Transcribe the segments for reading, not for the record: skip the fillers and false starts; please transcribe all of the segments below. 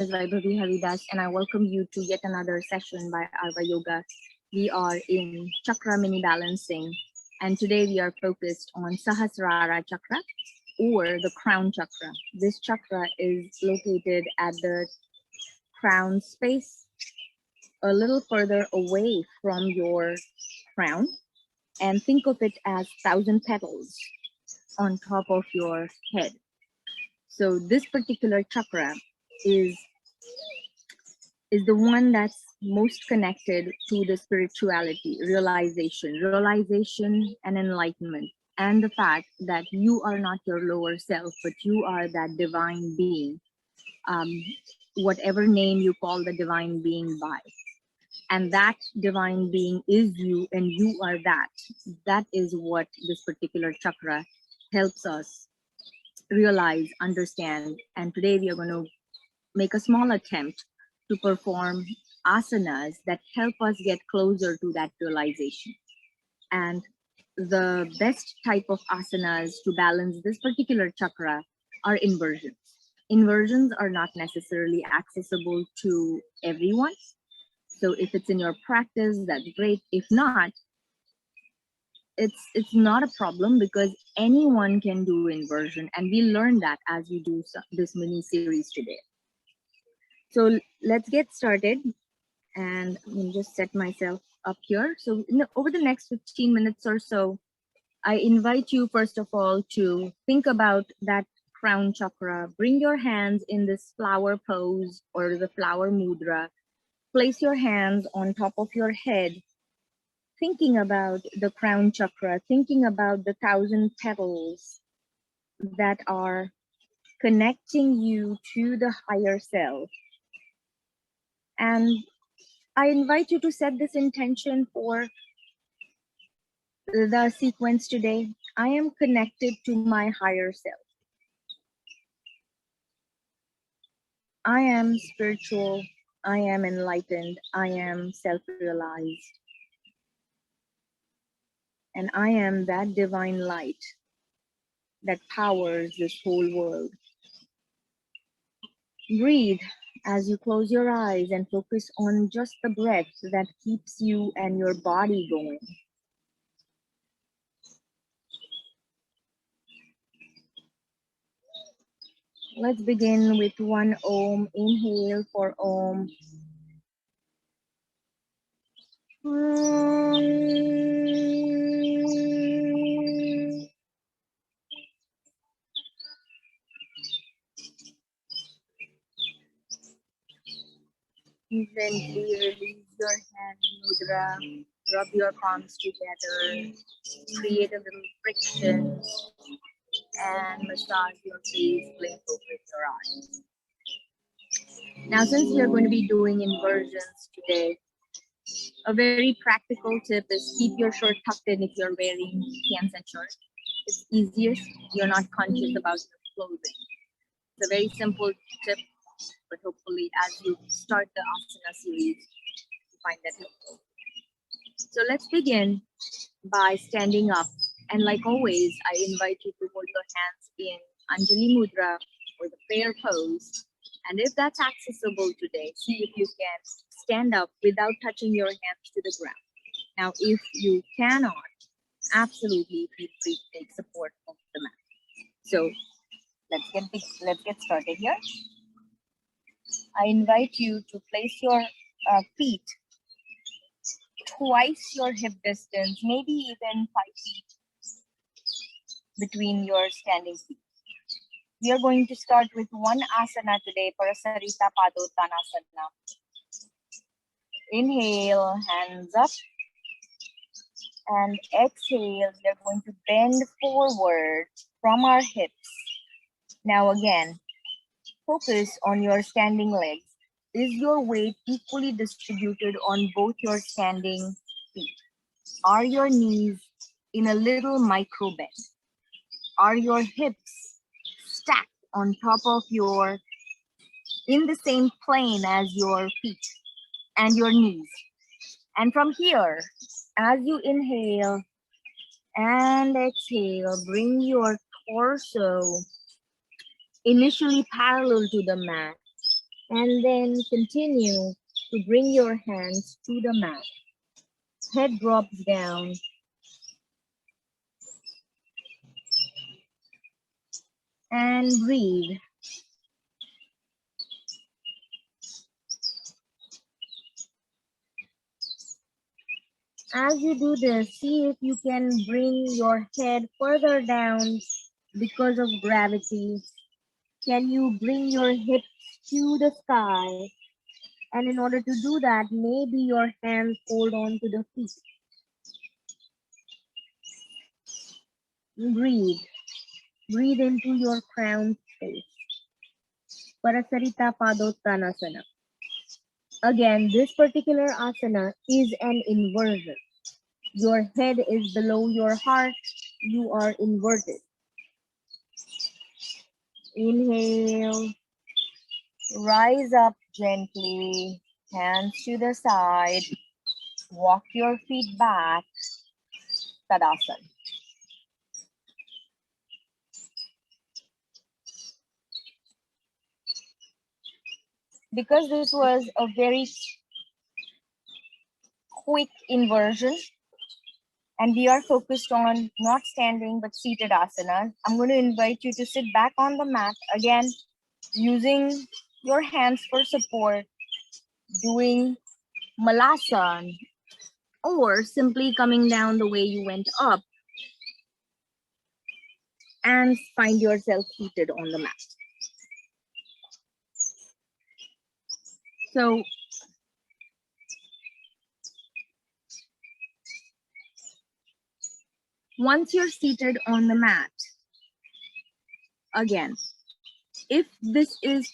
is Vaibhavi Haridas, and I welcome you to yet another session by Arva Yoga. We are in Chakra Mini Balancing, and today we are focused on Sahasrara Chakra or the Crown Chakra. This chakra is located at the crown space, a little further away from your crown, and think of it as 1,000 petals on top of your head. So this particular chakra is the one that's most connected to the spirituality, realization and enlightenment, and the fact that you are not your lower self, but you are that divine being, whatever name you call the divine being by. And that divine being is you, and you are that. That is what this particular chakra helps us realize, understand. And today we are going to make a small attempt to perform asanas that help us get closer to that realization. And the best type of asanas to balance this particular chakra are inversions. Inversions are not necessarily accessible to everyone. So if it's in your practice, that's great. If not, it's not a problem because anyone can do inversion, and we learn that as we do this mini series today. So let's get started, and I'm just set myself up here. So over the next 15 minutes or so, I invite you first of all to think about that crown chakra. Bring your hands in this flower pose or the flower mudra. Place your hands on top of your head, thinking about the crown chakra, thinking about the 1,000 petals that are connecting you to the higher self. And I invite you to set this intention for the sequence today. I am connected to my higher self. I am spiritual. I am enlightened. I am self-realized. And I am that divine light that powers this whole world. Breathe as you close your eyes and focus on just the breath that keeps you and your body going. Let's begin with one Om. Inhale for Om. Gently release your hand mudra, rub your palms together, create a little friction, and massage your face, blink over your eyes. Now, since we are going to be doing inversions today, a very practical tip is keep your shirt tucked in if you're wearing pants and shirt. It's easiest. You're not conscious about your clothing. It's a very simple tip, but hopefully as you start the asana series, you find that helpful. So let's begin by standing up. And like always, I invite you to hold your hands in Anjali Mudra or the prayer pose. And if that's accessible today, see if you can stand up without touching your hands to the ground. Now, if you cannot, absolutely feel free to take support of the mat. So let's get started here. I invite you to place your feet twice your hip distance, maybe even 5 feet between your standing feet. We are going to start with one asana today, Parasarita Padottanasana. Inhale, hands up. And exhale, we are going to bend forward from our hips. Now again, focus on your standing legs. Is your weight equally distributed on both your standing feet? Are your knees in a little micro bend? Are your hips stacked on top of in the same plane as your feet and your knees? And from here, as you inhale and exhale, bring your torso initially parallel to the mat. And then continue to bring your hands to the mat. Head drops down. And breathe. As you do this, see if you can bring your head further down because of gravity. Can you bring your hips to the sky? And in order to do that, maybe your hands hold on to the feet. Breathe. Breathe into your crown space. Parasarita Padottanasana. Again, this particular asana is an inversion. Your head is below your heart. You are inverted. Inhale. Rise up gently. Hands to the side. Walk your feet back. Tadasana. Because this was a very quick inversion and we are focused on not standing but seated asana, I'm going to invite you to sit back on the mat again, using your hands for support, doing Malasan, or simply coming down the way you went up and find yourself seated on the mat. So once you're seated on the mat, again, if this is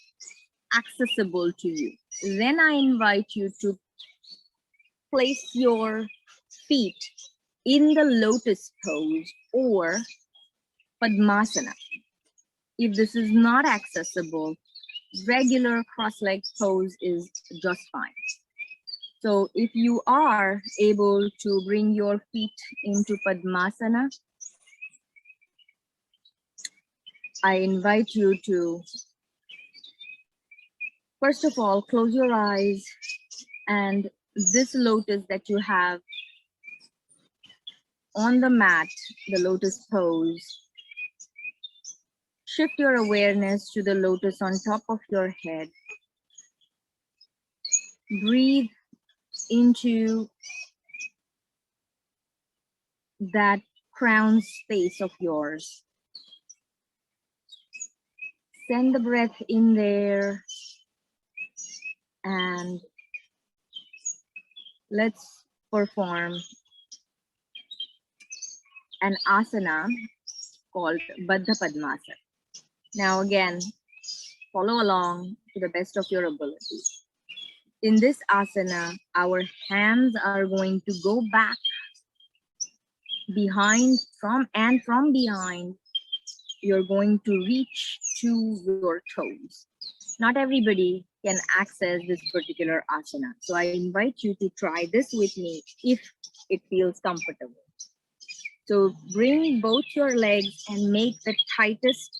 accessible to you, then I invite you to place your feet in the lotus pose or Padmasana. If this is not accessible, regular cross-legged pose is just fine. So if you are able to bring your feet into Padmasana, I invite you to, first of all, close your eyes, and this lotus that you have on the mat, the lotus pose, shift your awareness to the lotus on top of your head. Breathe into that crown space of yours. Send the breath in there and let's perform an asana called Baddha Padmasana. Now again, follow along to the best of your ability. In this asana, our hands are going to go back behind from behind. You're going to reach to your toes. Not everybody can access this particular asana. So I invite you to try this with me if it feels comfortable. So bring both your legs and make the tightest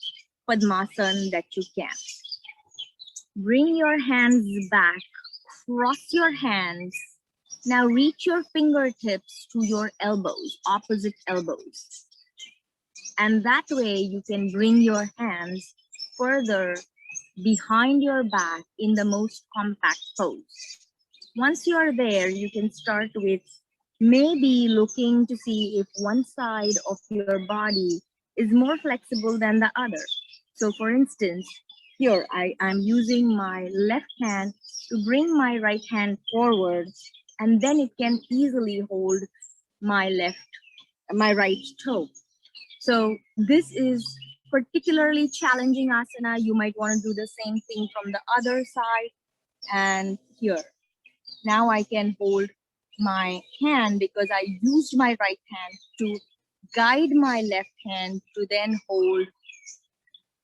Padmasan that you can. Bring your hands back, cross your hands. Now reach your fingertips to your elbows, opposite elbows. And that way you can bring your hands further behind your back in the most compact pose. Once you are there, you can start with maybe looking to see if one side of your body is more flexible than the other. So for instance, here I'm using my left hand to bring my right hand forward, and then it can easily hold my right toe. So this is particularly challenging asana. You might want to do the same thing from the other side. And here, now I can hold my hand because I used my right hand to guide my left hand to then hold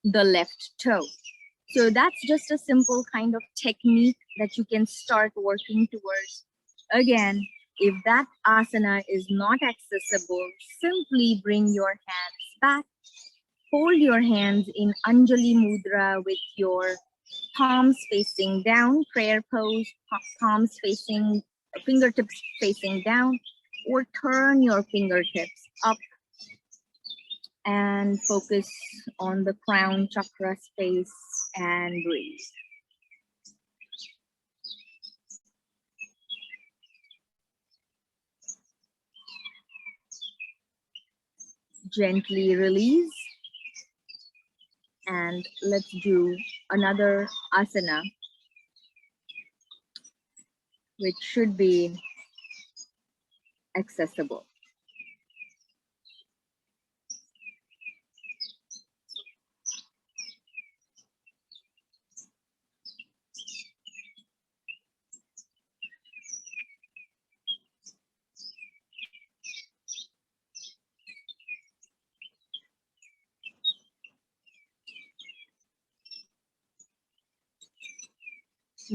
the left toe. So that's just a simple kind of technique that you can start working towards. Again, if that asana is not accessible, simply bring your hands back. Hold your hands in Anjali Mudra with your Palms facing down, prayer pose, palms facing, fingertips facing down, or turn your fingertips up and focus on the crown chakra space and breathe. Gently release, and let's do another asana, which should be accessible.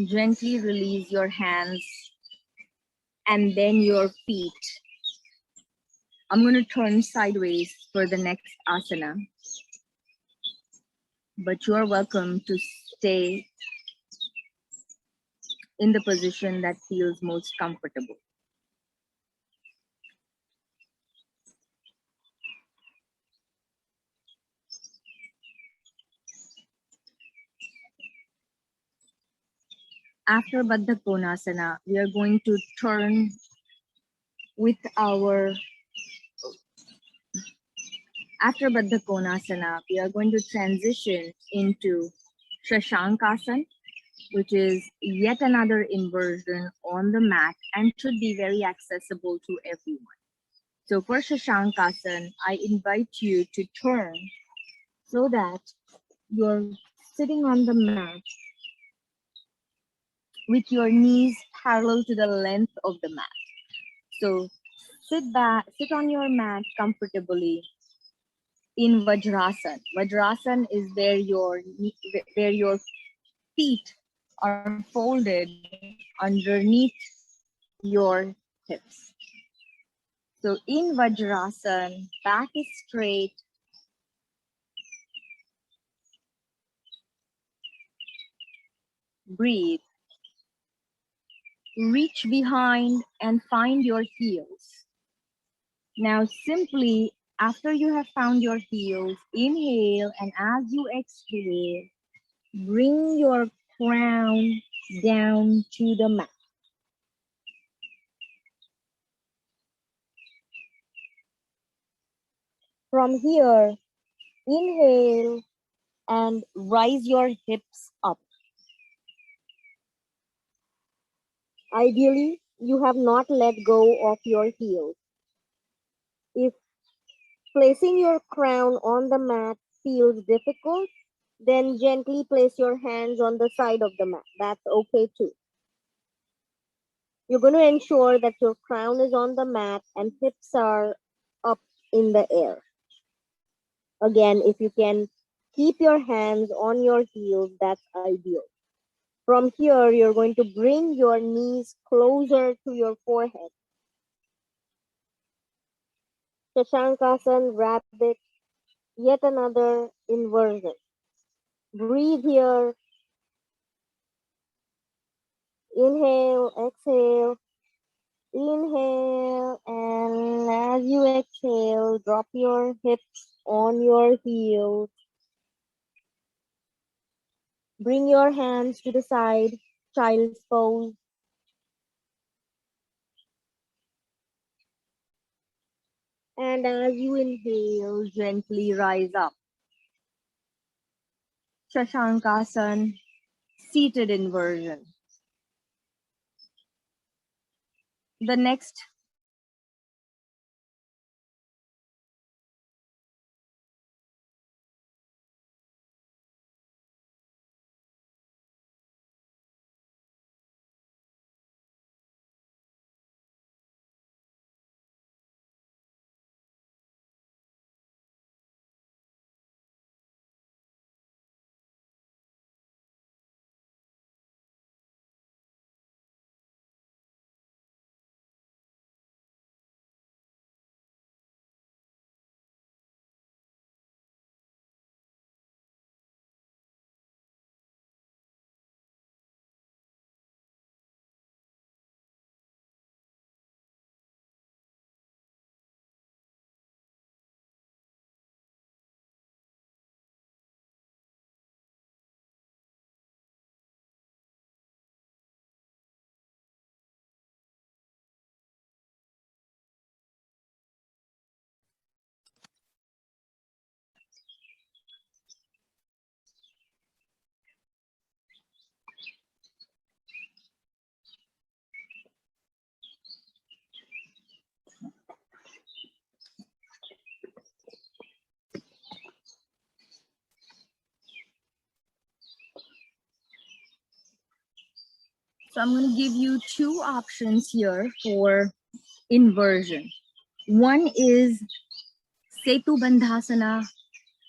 Gently release your hands and then your feet. I'm going to turn sideways for the next asana, but you are welcome to stay in the position that feels most comfortable. After Baddha Konasana, we are going to turn with our, after Baddha Konasana, we are going to transition into Shashankasana, which is yet another inversion on the mat and should be very accessible to everyone. So for Shashankasana, I invite you to turn so that you're sitting on the mat with your knees parallel to the length of the mat. So sit back, sit on your mat comfortably in Vajrasana. Vajrasana is where your feet are folded underneath your hips. So in Vajrasana, back is straight. Breathe. Reach behind and find your heels. Now simply, after you have found your heels, inhale, and as you exhale, bring your crown down to the mat. From here, inhale and rise your hips up. Ideally, you have not let go of your heels. If placing your crown on the mat feels difficult, then gently place your hands on the side of the mat. That's okay too. You're going to ensure that your crown is on the mat and hips are up in the air. Again, if you can keep your hands on your heels, that's ideal. From here, you're going to bring your knees closer to your forehead. Shashankasana, rabbit, yet another inversion. Breathe here. Inhale, exhale. Inhale, and as you exhale, drop your hips on your heels. Bring your hands to the side, child's pose. And as you inhale, gently rise up. Shashankasana, seated inversion. The next So I'm going to give you two options here for inversion. One is Setu Bandhasana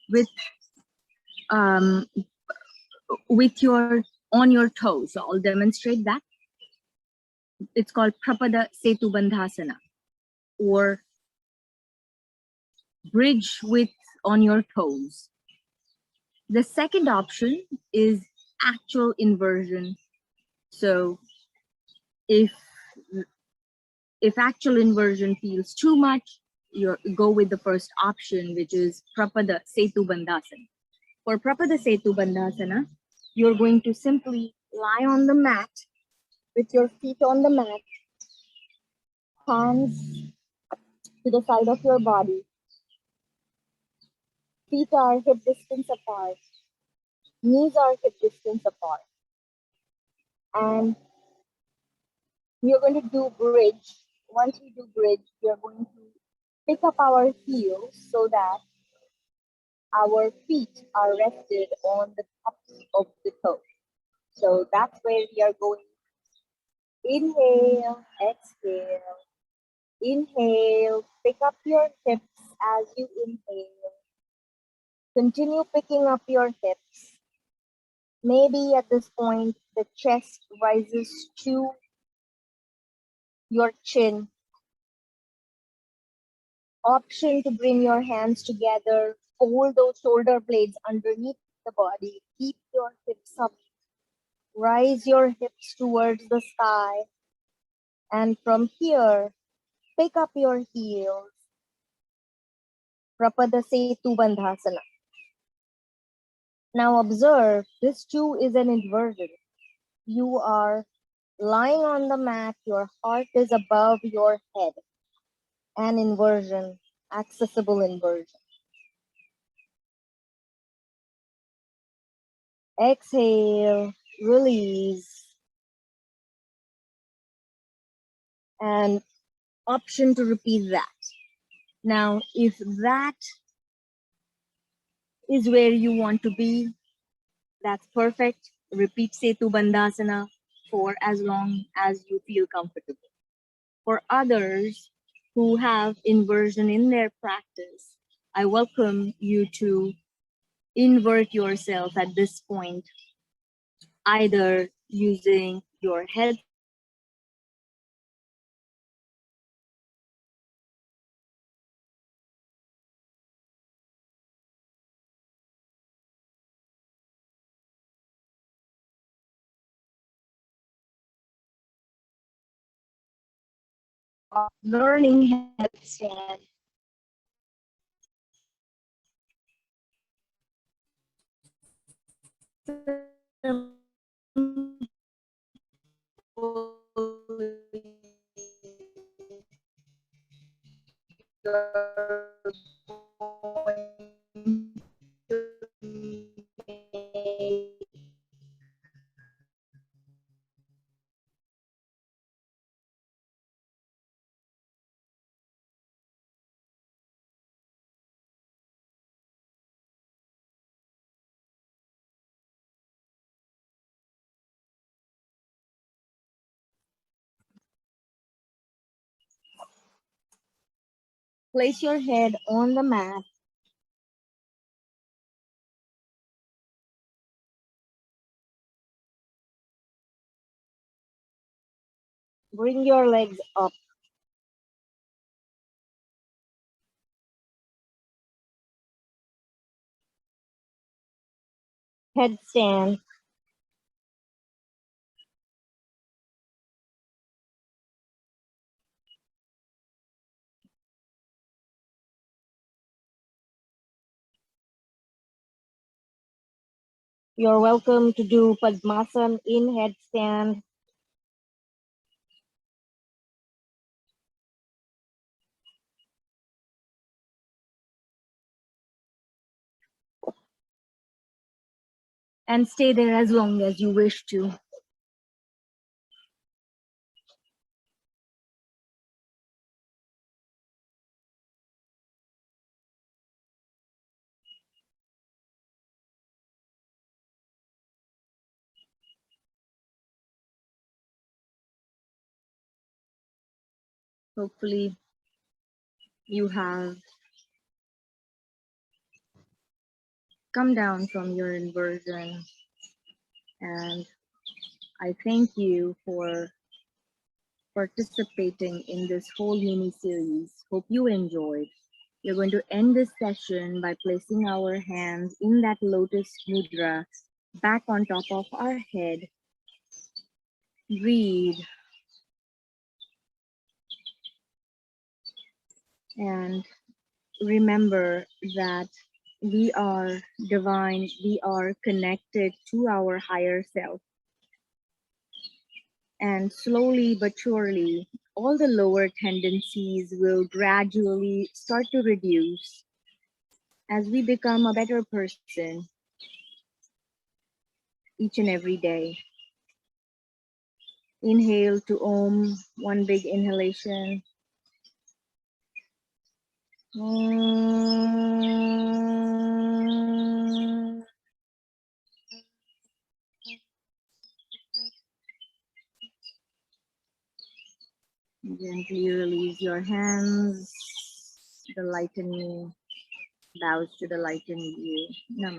with um, with your on your toes. So I'll demonstrate that. It's called Prapada Setu Bandhasana, or bridge with on your toes. The second option is actual inversion. So if actual inversion feels too much, you go with the first option, which is Prapada Setu Bandhasana. For Prapada Setu Bandhasana, you're going to simply lie on the mat with your feet on the mat, hands to the side of your body. Feet are hip distance apart. Knees are hip distance apart. And we're going to do bridge. Once we do bridge, we are going to pick up our heels so that our feet are rested on the tops of the toes. So that's where we are going. Inhale, exhale. Inhale, pick up your hips as you inhale. Continue picking up your hips. Maybe at this point, the chest rises to your chin. Option to bring your hands together, fold those shoulder blades underneath the body, keep your hips up, rise your hips towards the sky, and from here, pick up your heels. Prapada Setu Bandhasana. Now observe, this too is an inversion. You are lying on the mat, your heart is above your head. An inversion, accessible inversion. Exhale, release. And option to repeat that. Now, if that is where you want to be, that's perfect. Repeat Setu Bandhasana for as long as you feel comfortable. For others who have inversion in their practice, I welcome you to invert yourself at this point, either using your head learning headstand. Place your head on the mat. Bring your legs up. Headstand. You're welcome to do Padmasan in headstand. And stay there as long as you wish to. Hopefully, you have come down from your inversion, and I thank you for participating in this whole mini series. Hope you enjoyed. We're going to end this session by placing our hands in that lotus mudra back on top of our head. Breathe and remember that we are divine, we are connected to our higher self. And slowly but surely, all the lower tendencies will gradually start to reduce as we become a better person each and every day. Inhale to Om, one big inhalation. Om. Gently release your hands. The light in you bows to the light in you. Namaste.